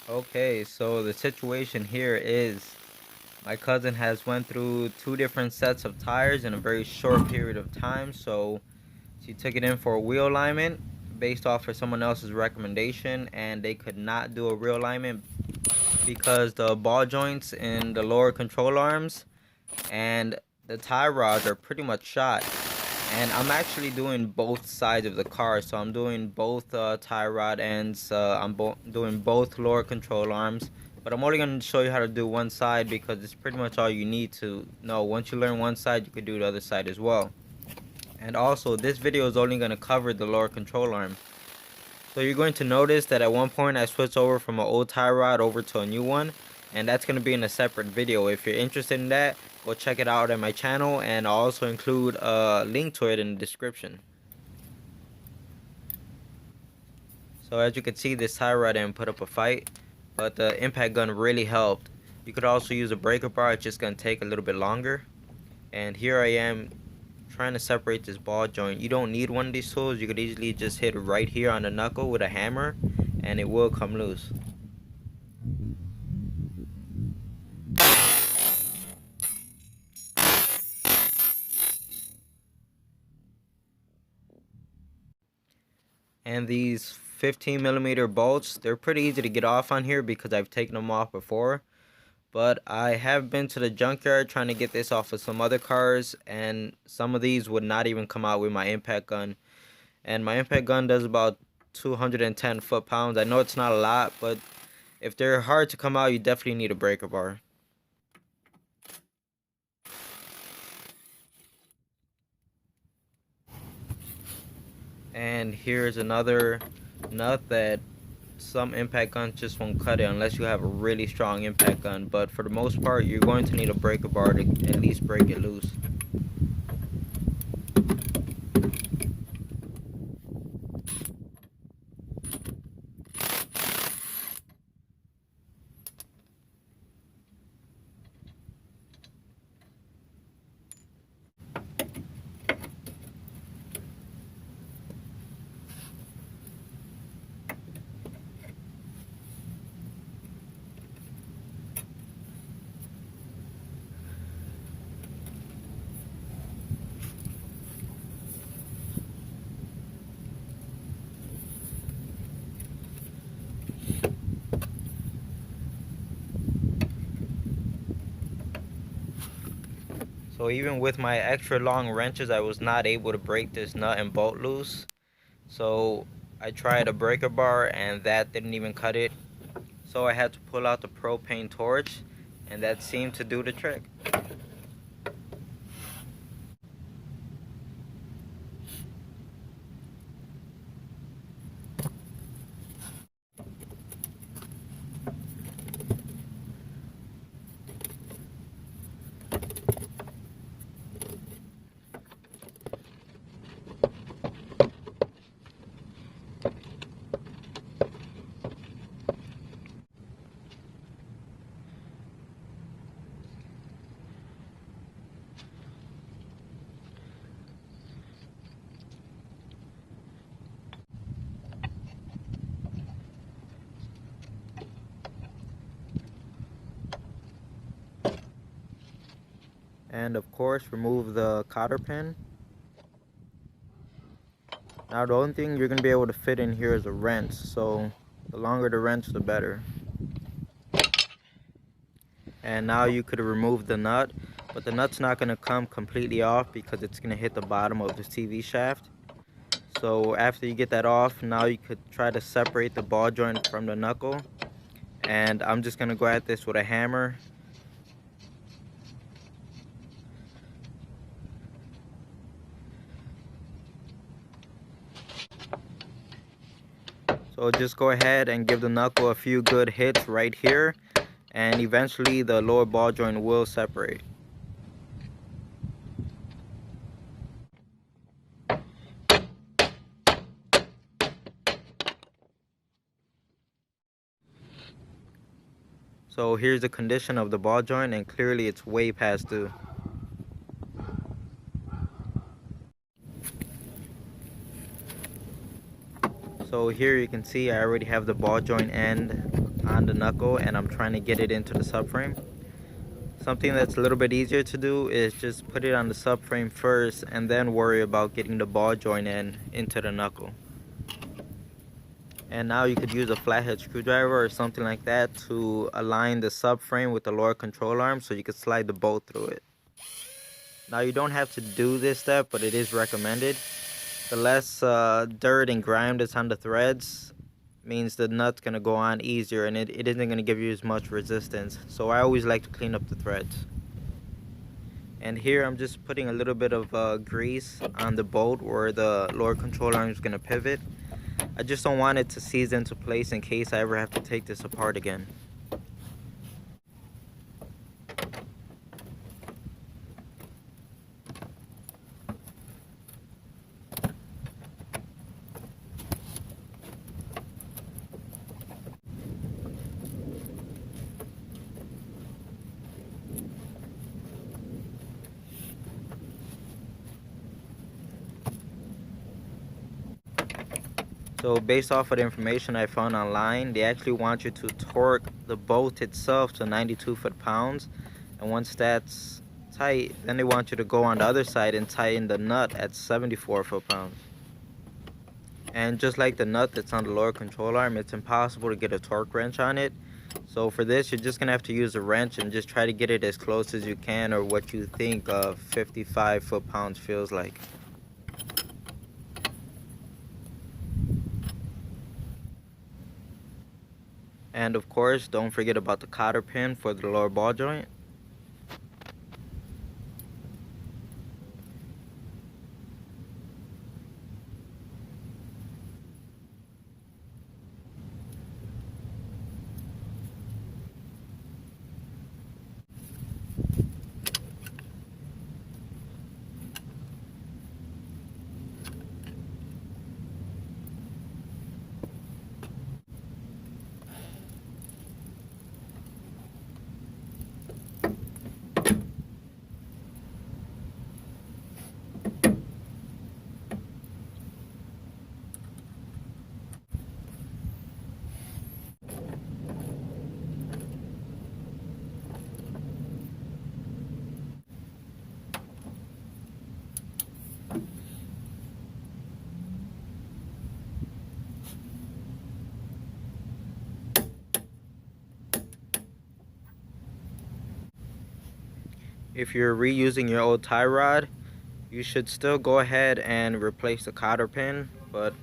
Okay, so the situation here is my cousin has went through two different sets of tires in a very short period of time. So she took it in for a wheel alignment based off of someone else's recommendation, and they could not do a real alignment because the ball joints in the lower control arms and the tie rods are pretty much shot. And I'm actually doing both sides of the car, so I'm doing both tie rod ends. I'm doing both lower control arms, but I'm only going to show you how to do one side because it's pretty much all you need to know. Once you learn one side, you can do the other side as well. And also, this video is only going to cover the lower control arm. So you're going to notice that at one point I switched over from an old tie rod over to a new one, and that's going to be in a separate video. If you're interested in that, go check it out on my channel, and I'll also include a link to it in the description. So as you can see, this tie rod didn't put up a fight, but the impact gun really helped. You could also use a breaker bar, it's just going to take a little bit longer. And here I am trying to separate this ball joint. You don't need one of these tools. You could easily just hit it right here on the knuckle with a hammer and it will come loose. And these 15mm bolts, they're pretty easy to get off on here because I've taken them off before. But I have been to the junkyard trying to get this off of some other cars, and some of these would not even come out with my impact gun. And my impact gun does about 210 foot-pounds. I know it's not a lot, but if they're hard to come out, you definitely need a breaker bar. And here's another nut that some impact guns just won't cut it unless you have a really strong impact gun. But for the most part, you're going to need a breaker bar to at least break it loose. So even with my extra long wrenches, I was not able to break this nut and bolt loose. So I tried a breaker bar and that didn't even cut it. So I had to pull out the propane torch, and that seemed to do the trick. And of course, remove the cotter pin. Now the only thing you're going to be able to fit in here is a wrench, so the longer the wrench the better. And now you could remove the nut, but the nut's not going to come completely off because it's going to hit the bottom of the CV shaft. So after you get that off, now you could try to separate the ball joint from the knuckle. And I'm just going to go at this with a hammer. So just go ahead and give the knuckle a few good hits right here, and eventually the lower ball joint will separate. So here's the condition of the ball joint, and clearly it's way past due. So here you can see I already have the ball joint end on the knuckle, and I'm trying to get it into the subframe. Something that's a little bit easier to do is just put it on the subframe first and then worry about getting the ball joint end into the knuckle. And now you could use a flathead screwdriver or something like that to align the subframe with the lower control arm so you could slide the bolt through it. Now you don't have to do this step, but it is recommended. The less dirt and grime that's on the threads means the nut's going to go on easier, and it isn't going to give you as much resistance. So I always like to clean up the threads. And here I'm just putting a little bit of grease on the bolt where the lower control arm is going to pivot. I just don't want it to seize into place in case I ever have to take this apart again. So based off of the information I found online, they actually want you to torque the bolt itself to 92 foot-pounds, and once that's tight, then they want you to go on the other side and tighten the nut at 74 foot-pounds. And just like the nut that's on the lower control arm, it's impossible to get a torque wrench on it. So for this, you're just gonna have to use a wrench and just try to get it as close as you can, or what you think 55 foot-pounds feels like. And of course, don't forget about the cotter pin for the lower ball joint. If you're reusing your old tie rod, you should still go ahead and replace the cotter pin, but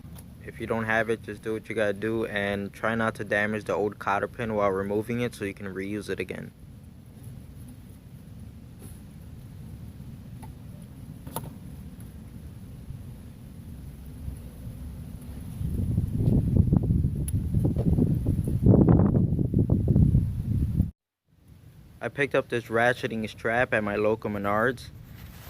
if you don't have it, just do what you gotta do and try not to damage the old cotter pin while removing it so you can reuse it again. I picked up this ratcheting strap at my local Menards,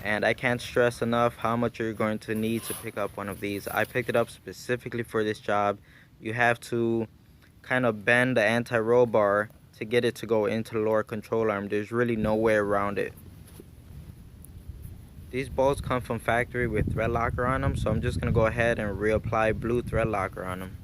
and I can't stress enough how much you're going to need to pick up one of these. I picked it up specifically for this job. You have to kind of bend the anti-roll bar to get it to go into the lower control arm. There's really no way around it. These bolts come from factory with thread locker on them, so I'm just going to go ahead and reapply blue thread locker on them.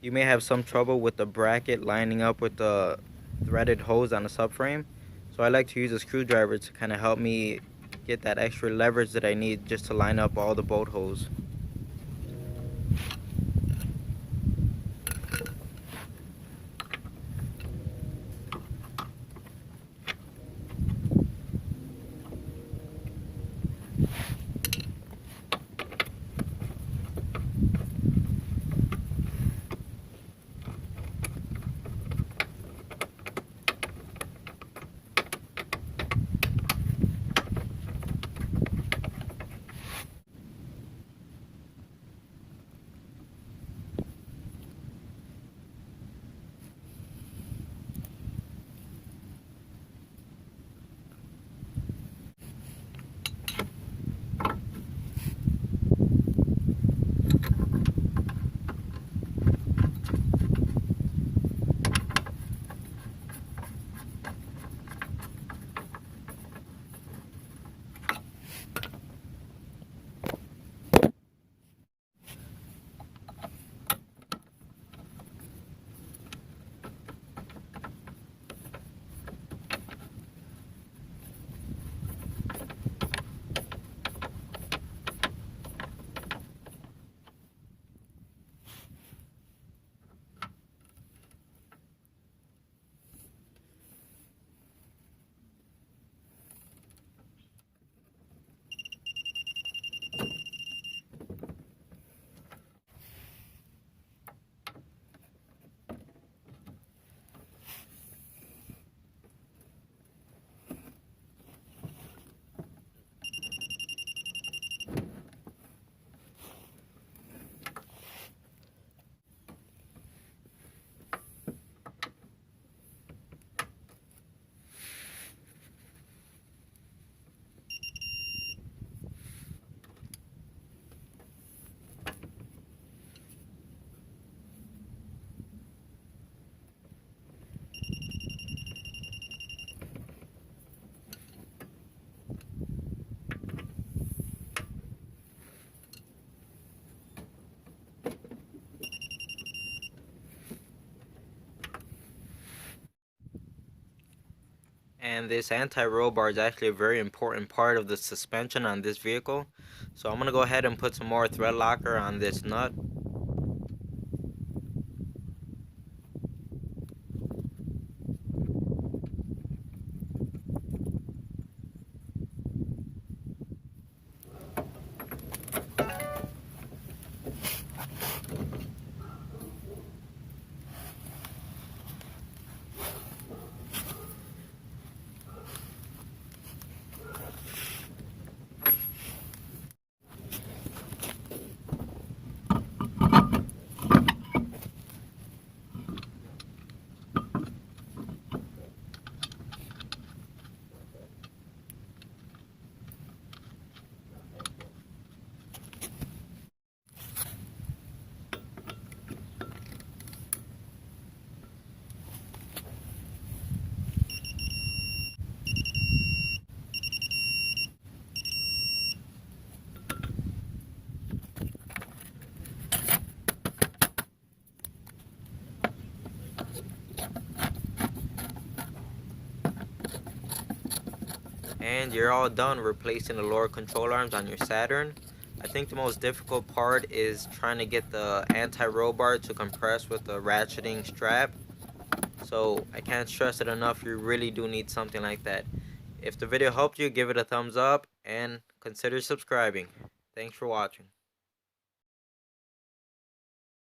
You may have some trouble with the bracket lining up with the threaded hose on the subframe, so I like to use a screwdriver to kind of help me get that extra leverage that I need just to line up all the bolt holes. And this anti-roll bar is actually a very important part of the suspension on this vehicle. So I'm going to go ahead and put some more thread locker on this nut. And you're all done replacing the lower control arms on your Saturn. I think the most difficult part is trying to get the anti-roll bar to compress with the ratcheting strap. So I can't stress it enough, you really do need something like that. If the video helped you, give it a thumbs up and consider subscribing. Thanks for watching.